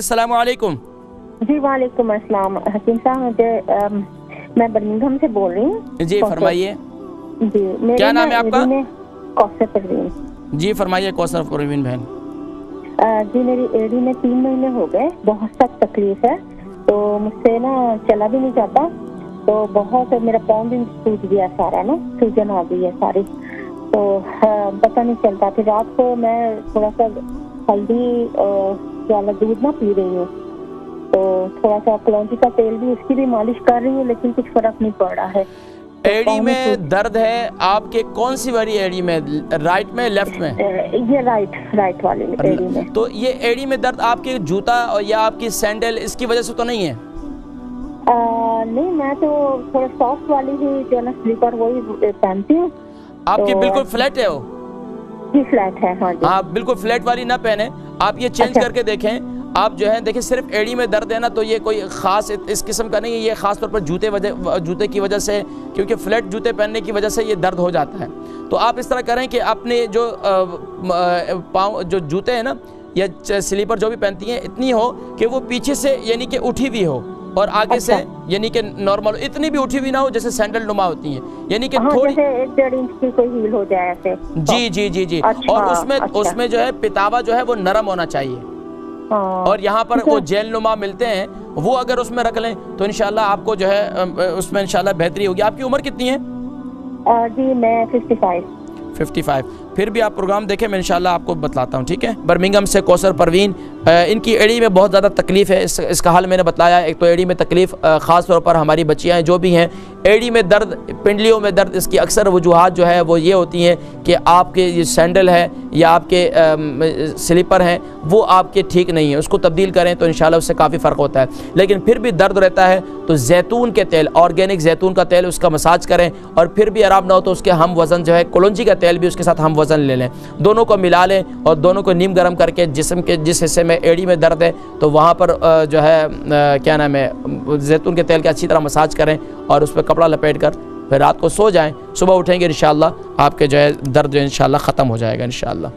अस्सलाम वालेकुम। जी वालेकुम अस्सलाम। हकीम साहब, मुझे मैं बर्मिंघम से बोल रही हूँ। जी फरमाइए। जी क्या नाम है आपका? कौसर परवीन। जी फरमाइए कौसर परवीन बहन। जी मेरी एड़ी में 3 महीने हो गए, बहुत सख्त तकलीफ है, तो मुझसे ना चला भी नहीं जाता, तो बहुत मेरा पाँव भी टूट गया सारा ना, सूजन आ गई है सारी, तो पता नहीं चलता। फिर रात को मैं थोड़ा सा हल्दी वाला दूध ना पी रही हूँ, तो थोड़ा सा कलौंजी का तेल भी, उसकी भी मालिश कर रही हूँ, लेकिन कुछ फर्क नहीं पड़ रहा है। तो एड़ी में दर्द है आपके, कौन सी वाली एड़ी में, राइट में लेफ्ट में? ये राइट वाली एड़ी में। तो ये एड़ी में दर्द आपके जूता और या आपकी सैंडल इसकी वजह से तो नहीं है? नहीं, मैं तो थोड़ा सॉफ्ट वाली ही जो ना स्लीपर वही पहनती हूँ। आपकी तो बिल्कुल फ्लैट है वो? जी फ्लैट है। हाँ जी। हाँ बिल्कुल फ्लैट वाली ना पहने, आप ये चेंज करके देखें। आप जो है देखिए, सिर्फ एड़ी में दर्द है ना, तो ये कोई ख़ास इस किस्म का नहीं है, ये ख़ास तौर पर जूते की वजह से, क्योंकि फ्लैट जूते पहनने की वजह से ये दर्द हो जाता है। तो आप इस तरह करें कि अपने जो पाँव जो जूते हैं ना या स्लीपर जो भी पहनती हैं, इतनी हो कि वो पीछे से यानी कि उठी भी हो और आगे से यानी कि नॉर्मल, इतनी भी उठी भी ना हो जैसे सैंडल नुमा होती हैं, यानी कि थोड़ी जैसे 1-1.5 इंच की कोई हील हो जाए ऐसे। जी जी जी जी। और उसमें जो है पितावा जो है वो नरम होना चाहिए, और यहाँ पर वो जेल नुमा मिलते हैं, वो अगर उसमें रख लें तो इंशाल्लाह आपको जो है उसमें इंशाल्लाह बेहतरी होगी। आपकी उम्र कितनी है? जी मैं 55। फिर भी आप प्रोग्राम देखें, मैं इंशाल्लाह आपको बतलाता हूँ, ठीक है। बर्मिंघम से कौसर परवीन, इनकी एड़ी में बहुत ज़्यादा तकलीफ़ है, इसका हाल मैंने बताया। एक तो एड़ी में तकलीफ़, ख़ास तौर पर हमारी बच्चियाँ जो भी हैं, एड़ी में दर्द, पिंडलियों में दर्द, इसकी अक्सर वजूहात जो है वो ये होती हैं कि आपके ये सैंडल है या आपके स्लीपर हैं वो आपके ठीक नहीं है, उसको तब्दील करें तो इंशाल्लाह उससे काफ़ी फ़र्क होता है। लेकिन फिर भी दर्द रहता है तो जैतून के तेल, ऑर्गेनिक जैतून का तेल, उसका मसाज करें, और फिर भी आराम ना हो तो उसके हम वज़न जो है कलौंजी का तेल भी उसके साथ हम वज़न ले लें, दोनों को मिला लें और दोनों को नीम गर्म करके जिस्म के जिस हिस्से में एड़ी में दर्द है तो वहाँ पर जो है क्या नाम है, जैतून के तेल के अच्छी तरह मसाज करें और उस पर कपड़ा लपेट कर फिर रात को सो जाएं। सुबह उठेंगे इंशाल्लाह आपके जो है दर्द जो इंशाल्लाह ख़त्म हो जाएगा इंशाल्लाह।